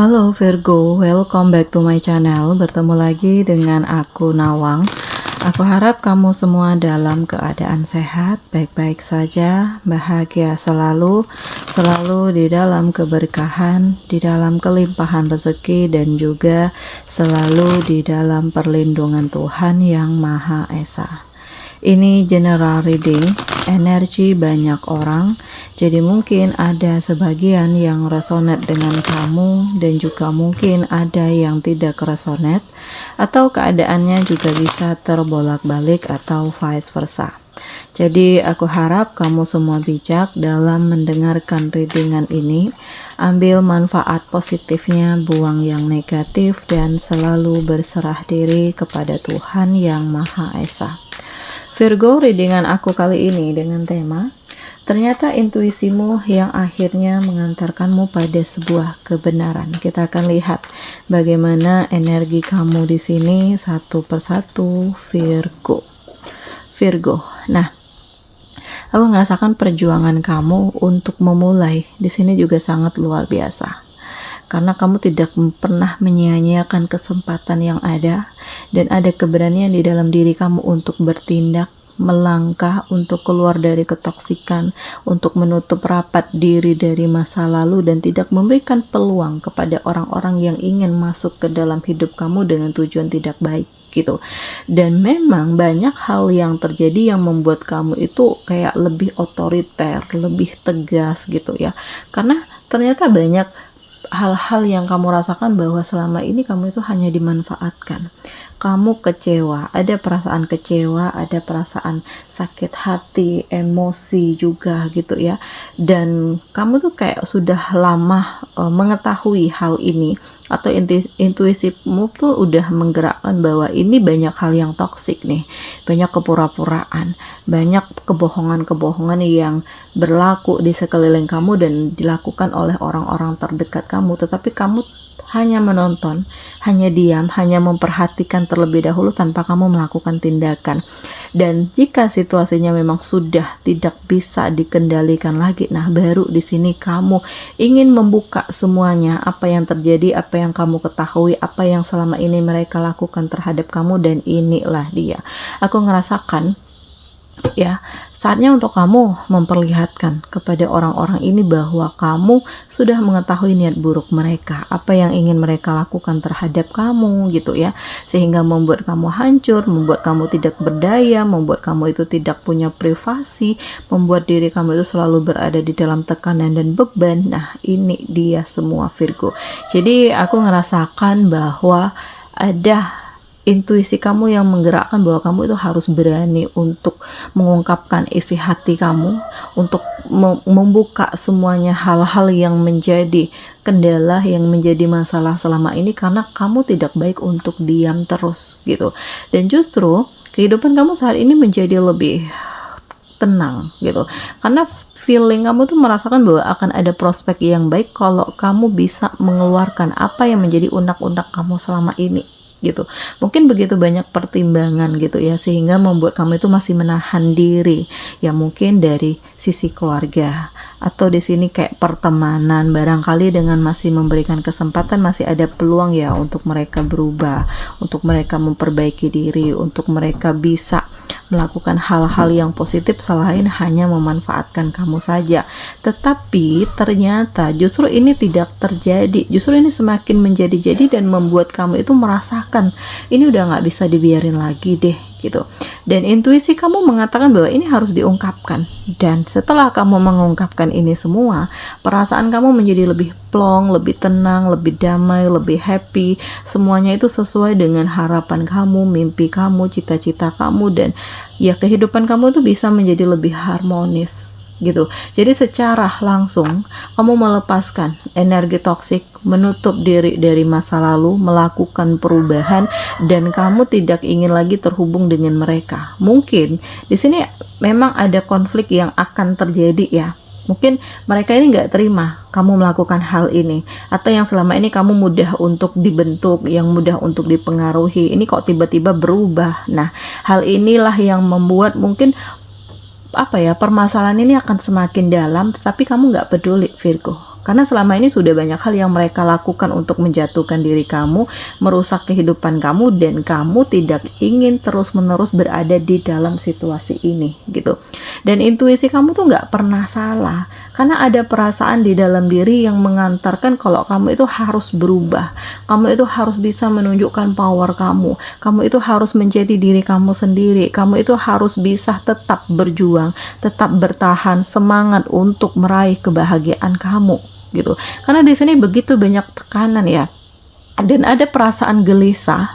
Halo Virgo, welcome back to my channel. Bertemu lagi dengan aku Nawang. Aku harap kamu semua dalam keadaan sehat, baik-baik saja, bahagia selalu, selalu di dalam keberkahan, di dalam kelimpahan rezeki, dan juga selalu di dalam perlindungan Tuhan Yang Maha Esa. Ini general reading, energi banyak orang, jadi mungkin ada sebagian yang resonate dengan kamu dan juga mungkin ada yang tidak resonate, atau keadaannya juga bisa terbolak-balik atau vice versa. Jadi aku harap kamu semua bijak dalam mendengarkan readingan ini. Ambil manfaat positifnya, buang yang negatif, dan selalu berserah diri kepada Tuhan Yang Maha Esa. Virgo, readingan aku kali ini dengan tema ternyata intuisimu yang akhirnya mengantarkanmu pada sebuah kebenaran. Kita akan lihat bagaimana energi kamu di sini satu persatu. Virgo. Nah, aku merasakan perjuangan kamu untuk memulai di sini juga sangat luar biasa. Karena kamu tidak pernah menyia-nyiakan kesempatan yang ada, dan ada keberanian di dalam diri kamu untuk bertindak, melangkah, untuk keluar dari ketoksikan, untuk menutup rapat diri dari masa lalu, dan tidak memberikan peluang kepada orang-orang yang ingin masuk ke dalam hidup kamu dengan tujuan tidak baik gitu. Dan memang banyak hal yang terjadi yang membuat kamu itu kayak lebih otoriter, lebih tegas gitu ya, karena ternyata banyak hal-hal yang kamu rasakan bahwa selama ini kamu itu hanya dimanfaatkan. Kamu kecewa, ada perasaan kecewa, ada perasaan sakit hati, emosi juga gitu ya. Dan kamu tuh kayak sudah lama mengetahui hal ini, atau intuisimu tuh udah menggerakkan bahwa ini banyak hal yang toksik nih, banyak kepura-puraan, banyak kebohongan-kebohongan yang berlaku di sekeliling kamu dan dilakukan oleh orang-orang terdekat kamu, tetapi kamu hanya menonton, hanya diam, hanya memperhatikan terlebih dahulu tanpa kamu melakukan tindakan. Dan jika situasinya memang sudah tidak bisa dikendalikan lagi, nah baru di sini kamu ingin membuka semuanya, apa yang terjadi, apa yang kamu ketahui, apa yang selama ini mereka lakukan terhadap kamu, dan inilah dia. Aku ngerasakan ya, saatnya untuk kamu memperlihatkan kepada orang-orang ini bahwa kamu sudah mengetahui niat buruk mereka, apa yang ingin mereka lakukan terhadap kamu gitu ya, sehingga membuat kamu hancur, membuat kamu tidak berdaya, membuat kamu itu tidak punya privasi, membuat diri kamu itu selalu berada di dalam tekanan dan beban. Nah, ini dia semua Virgo. Jadi aku ngerasakan bahwa ada intuisi kamu yang menggerakkan bahwa kamu itu harus berani untuk mengungkapkan isi hati kamu, untuk membuka semuanya hal-hal yang menjadi kendala, yang menjadi masalah selama ini, karena kamu tidak baik untuk diam terus gitu. Dan justru kehidupan kamu saat ini menjadi lebih tenang gitu, karena feeling kamu tuh merasakan bahwa akan ada prospek yang baik kalau kamu bisa mengeluarkan apa yang menjadi unek-unek kamu selama ini gitu. Mungkin begitu banyak pertimbangan gitu ya, sehingga membuat kamu itu masih menahan diri ya, mungkin dari sisi keluarga atau di sini kayak pertemanan, barangkali dengan masih memberikan kesempatan, masih ada peluang ya untuk mereka berubah, untuk mereka memperbaiki diri, untuk mereka bisa melakukan hal-hal yang positif selain hanya memanfaatkan kamu saja. Tetapi ternyata justru ini tidak terjadi, justru ini semakin menjadi-jadi dan membuat kamu itu merasakan ini udah gak bisa dibiarin lagi deh gitu. Dan intuisi kamu mengatakan bahwa ini harus diungkapkan, dan setelah kamu mengungkapkan ini semua, perasaan kamu menjadi lebih plong, lebih tenang, lebih damai, lebih happy. Semuanya itu sesuai dengan harapan kamu, mimpi kamu, cita-cita kamu, dan ya kehidupan kamu itu bisa menjadi lebih harmonis gitu. Jadi secara langsung kamu melepaskan energi toksik, menutup diri dari masa lalu, melakukan perubahan, dan kamu tidak ingin lagi terhubung dengan mereka. Mungkin di sini memang ada konflik yang akan terjadi ya. Mungkin mereka ini nggak terima kamu melakukan hal ini, atau yang selama ini kamu mudah untuk dibentuk, yang mudah untuk dipengaruhi, ini kok tiba-tiba berubah. Nah, hal inilah yang membuat mungkin permasalahan ini akan semakin dalam, tetapi kamu nggak peduli Virgo. Karena selama ini sudah banyak hal yang mereka lakukan untuk menjatuhkan diri kamu, merusak kehidupan kamu, dan kamu tidak ingin terus-menerus berada di dalam situasi ini gitu. Dan intuisi kamu tuh nggak pernah salah, karena ada perasaan di dalam diri yang mengantarkan kalau kamu itu harus berubah, kamu itu harus bisa menunjukkan power kamu itu harus menjadi diri kamu sendiri, kamu itu harus bisa tetap berjuang, tetap bertahan, semangat untuk meraih kebahagiaan kamu gitu. Karena di sini begitu banyak tekanan ya, dan ada perasaan gelisah,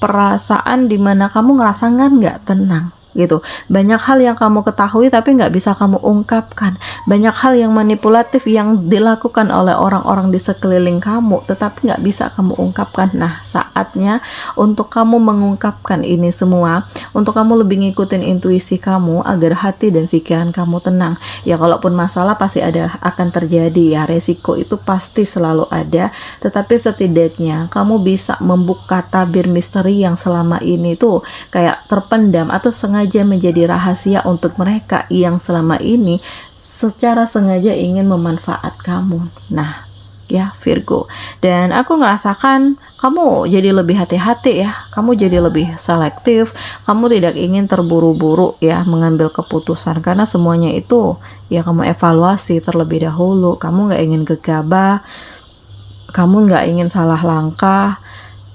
perasaan dimana kamu ngerasa nggak tenang gitu. Banyak hal yang kamu ketahui tapi nggak bisa kamu ungkapkan, banyak hal yang manipulatif yang dilakukan oleh orang-orang di sekeliling kamu tetapi nggak bisa kamu ungkapkan. Nah, saatnya untuk kamu mengungkapkan ini semua, untuk kamu lebih ngikutin intuisi kamu agar hati dan pikiran kamu tenang. Ya kalaupun masalah pasti akan terjadi ya, resiko itu pasti selalu ada, tetapi setidaknya kamu bisa membuka tabir misteri yang selama ini tuh kayak terpendam atau sengaja menjadi rahasia untuk mereka yang selama ini secara sengaja ingin memanfaat kamu. Nah ya Virgo, dan aku ngerasakan kamu jadi lebih hati-hati ya, kamu jadi lebih selektif, kamu tidak ingin terburu-buru ya mengambil keputusan, karena semuanya itu ya kamu evaluasi terlebih dahulu, kamu nggak ingin gegabah, kamu nggak ingin salah langkah,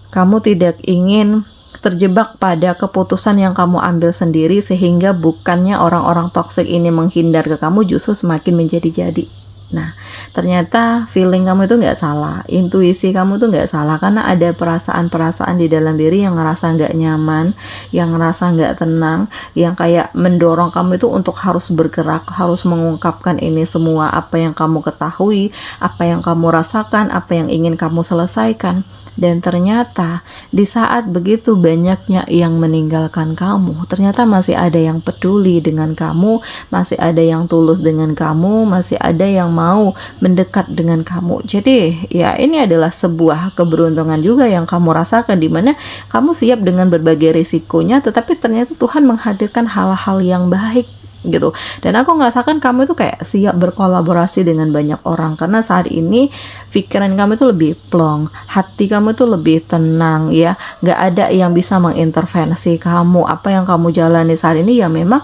kamu tidak ingin terjebak pada keputusan yang kamu ambil sendiri, sehingga bukannya orang-orang toksik ini menghindar ke kamu, justru semakin menjadi-jadi. Nah, ternyata feeling kamu itu nggak salah, intuisi kamu tuh nggak salah, karena ada perasaan-perasaan di dalam diri yang ngerasa nggak nyaman, yang ngerasa nggak tenang, yang kayak mendorong kamu itu untuk harus bergerak, harus mengungkapkan ini semua, apa yang kamu ketahui, apa yang kamu rasakan, apa yang ingin kamu selesaikan. Dan ternyata di saat begitu banyaknya yang meninggalkan kamu, ternyata masih ada yang peduli dengan kamu, masih ada yang tulus dengan kamu, masih ada yang mau mendekat dengan kamu. Jadi ya ini adalah sebuah keberuntungan juga yang kamu rasakan, dimana kamu siap dengan berbagai risikonya, tetapi ternyata Tuhan menghadirkan hal-hal yang baik gitu. Dan aku ngerasakan kamu itu kayak siap berkolaborasi dengan banyak orang, karena saat ini pikiran kamu itu lebih plong, hati kamu itu lebih tenang ya, nggak ada yang bisa mengintervensi kamu. Apa yang kamu jalani saat ini ya memang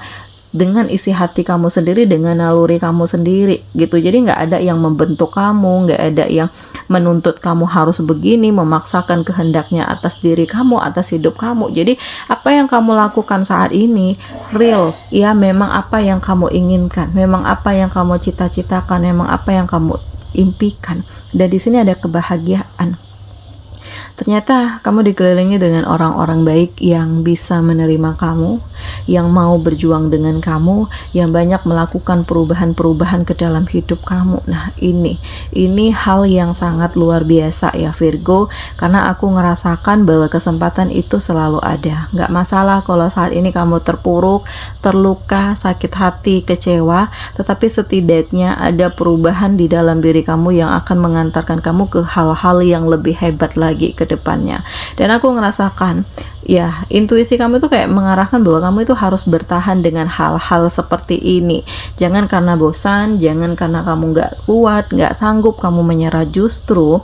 dengan isi hati kamu sendiri, dengan naluri kamu sendiri gitu. Jadi nggak ada yang membentuk kamu, nggak ada yang menuntut kamu harus begini, memaksakan kehendaknya atas diri kamu, atas hidup kamu. Jadi apa yang kamu lakukan saat ini real ya, memang apa yang kamu inginkan, memang apa yang kamu cita-citakan, memang apa yang kamu impikan. Dan di sini ada kebahagiaan. Ternyata kamu dikelilingi dengan orang-orang baik yang bisa menerima kamu, yang mau berjuang dengan kamu, yang banyak melakukan perubahan-perubahan ke dalam hidup kamu. Nah ini hal yang sangat luar biasa ya Virgo, karena aku ngerasakan bahwa kesempatan itu selalu ada. Nggak masalah kalau saat ini kamu terpuruk, terluka, sakit hati, kecewa, tetapi setidaknya ada perubahan di dalam diri kamu yang akan mengantarkan kamu ke hal-hal yang lebih hebat lagi ke depannya. Dan aku ngerasakan ya intuisi kamu tuh kayak mengarahkan bahwa kamu itu harus bertahan dengan hal-hal seperti ini. Jangan karena bosan, jangan karena kamu nggak kuat, nggak sanggup kamu menyerah. Justru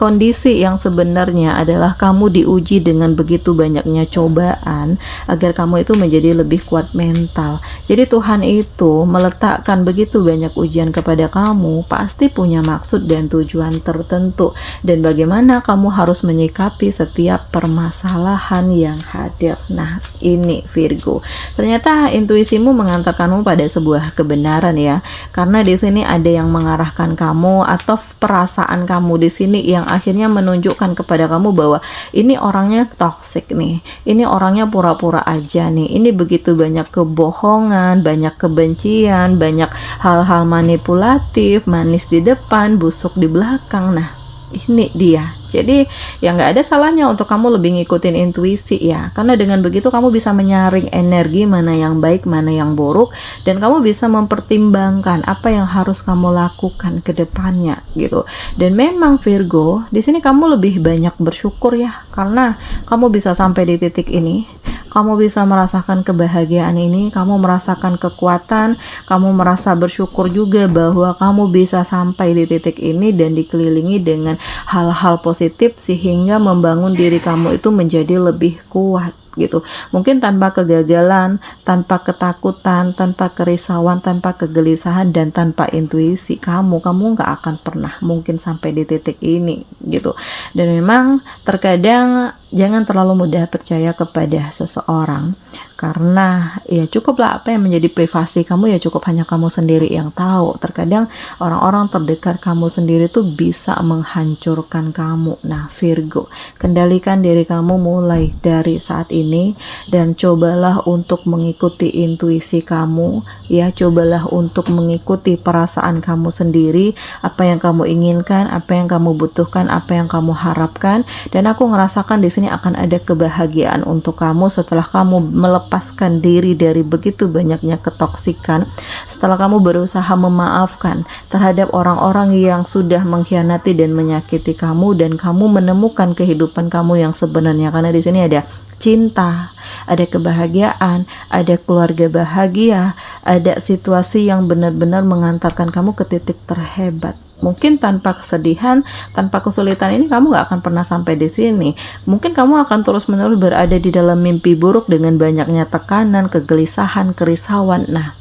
kondisi yang sebenarnya adalah kamu diuji dengan begitu banyaknya cobaan agar kamu itu menjadi lebih kuat mental. Jadi Tuhan itu meletakkan begitu banyak ujian kepada kamu, pasti punya maksud dan tujuan tertentu, dan bagaimana kamu harus menyikapi setiap permasalahan yang hadir. Nah ini Virgo, ternyata intuisimu mengantarkanmu pada sebuah kebenaran ya, karena di sini ada yang mengarahkan kamu, atau perasaan kamu di sini yang akhirnya menunjukkan kepada kamu bahwa ini orangnya toksik nih, ini orangnya pura-pura aja nih, ini begitu banyak kebohongan, banyak kebencian, banyak hal-hal manipulatif, manis di depan, busuk di belakang. Nah ini dia. Jadi ya nggak ada salahnya untuk kamu lebih ngikutin intuisi ya, karena dengan begitu kamu bisa menyaring energi mana yang baik, mana yang buruk, dan kamu bisa mempertimbangkan apa yang harus kamu lakukan ke depannya gitu. Dan memang Virgo, di sini kamu lebih banyak bersyukur ya, karena kamu bisa sampai di titik ini, kamu bisa merasakan kebahagiaan ini, kamu merasakan kekuatan, kamu merasa bersyukur juga bahwa kamu bisa sampai di titik ini dan dikelilingi dengan hal-hal positif sehingga membangun diri kamu itu menjadi lebih kuat gitu. Mungkin tanpa kegagalan, tanpa ketakutan, tanpa kerisauan, tanpa kegelisahan, dan tanpa intuisi kamu nggak akan pernah mungkin sampai di titik ini gitu. Dan memang terkadang jangan terlalu mudah percaya kepada seseorang, karena ya cukuplah apa yang menjadi privasi kamu, ya cukup hanya kamu sendiri yang tahu. Terkadang orang-orang terdekat kamu sendiri tuh bisa menghancurkan kamu. Nah Virgo, kendalikan diri kamu mulai dari saat ini dan cobalah untuk mengikuti intuisi kamu, ya cobalah untuk mengikuti perasaan kamu sendiri, apa yang kamu inginkan, apa yang kamu butuhkan, apa yang kamu harapkan. Dan aku ngerasakan di sini akan ada kebahagiaan untuk kamu setelah kamu melepaskan diri dari begitu banyaknya ketoksikan, setelah kamu berusaha memaafkan terhadap orang-orang yang sudah mengkhianati dan menyakiti kamu, dan kamu menemukan kehidupan kamu yang sebenarnya. Karena di sini ada cinta, ada kebahagiaan, ada keluarga bahagia, ada situasi yang benar-benar mengantarkan kamu ke titik terhebat. Mungkin tanpa kesedihan, tanpa kesulitan ini kamu gak akan pernah sampai di sini. Mungkin kamu akan terus-menerus berada di dalam mimpi buruk dengan banyaknya tekanan, kegelisahan, kerisauan. Nah,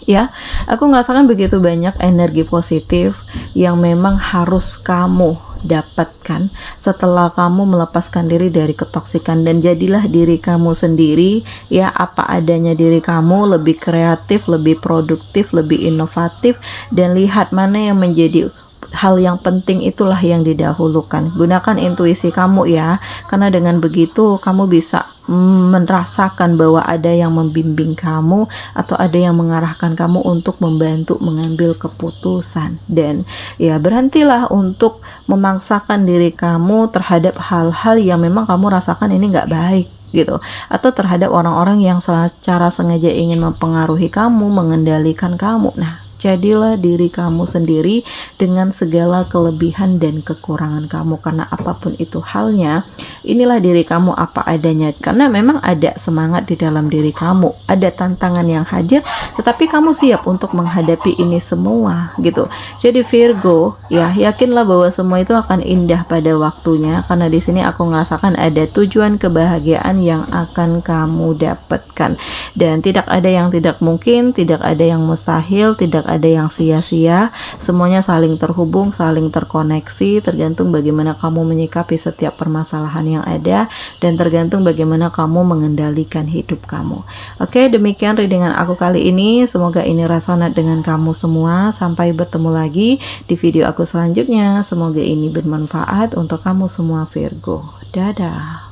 ya, aku ngerasakan begitu banyak energi positif yang memang harus kamu dapatkan setelah kamu melepaskan diri dari ketoksikan, dan jadilah diri kamu sendiri, ya apa adanya diri kamu, lebih kreatif, lebih produktif, lebih inovatif, dan lihat mana yang menjadi hal yang penting, itulah yang didahulukan. Gunakan intuisi kamu ya, karena dengan begitu kamu bisa merasakan bahwa ada yang membimbing kamu atau ada yang mengarahkan kamu untuk membantu mengambil keputusan. Dan ya berhentilah untuk memaksakan diri kamu terhadap hal-hal yang memang kamu rasakan ini nggak baik gitu, atau terhadap orang-orang yang secara sengaja ingin mempengaruhi kamu, mengendalikan kamu. Nah, jadilah diri kamu sendiri dengan segala kelebihan dan kekurangan kamu, karena apapun itu halnya, inilah diri kamu apa adanya. Karena memang ada semangat di dalam diri kamu, ada tantangan yang hadir, tetapi kamu siap untuk menghadapi ini semua gitu. Jadi Virgo, ya yakinlah bahwa semua itu akan indah pada waktunya, karena di sini aku merasakan ada tujuan kebahagiaan yang akan kamu dapatkan, dan tidak ada yang tidak mungkin, tidak ada yang mustahil, tidak ada yang sia-sia. Semuanya saling terhubung, saling terkoneksi, tergantung bagaimana kamu menyikapi setiap permasalahan yang ada, dan tergantung bagaimana kamu mengendalikan hidup kamu. Oke, demikian readingan aku kali ini. Semoga ini resonate dengan kamu semua. Sampai bertemu lagi di video aku selanjutnya. Semoga ini bermanfaat untuk kamu semua Virgo. Dadah.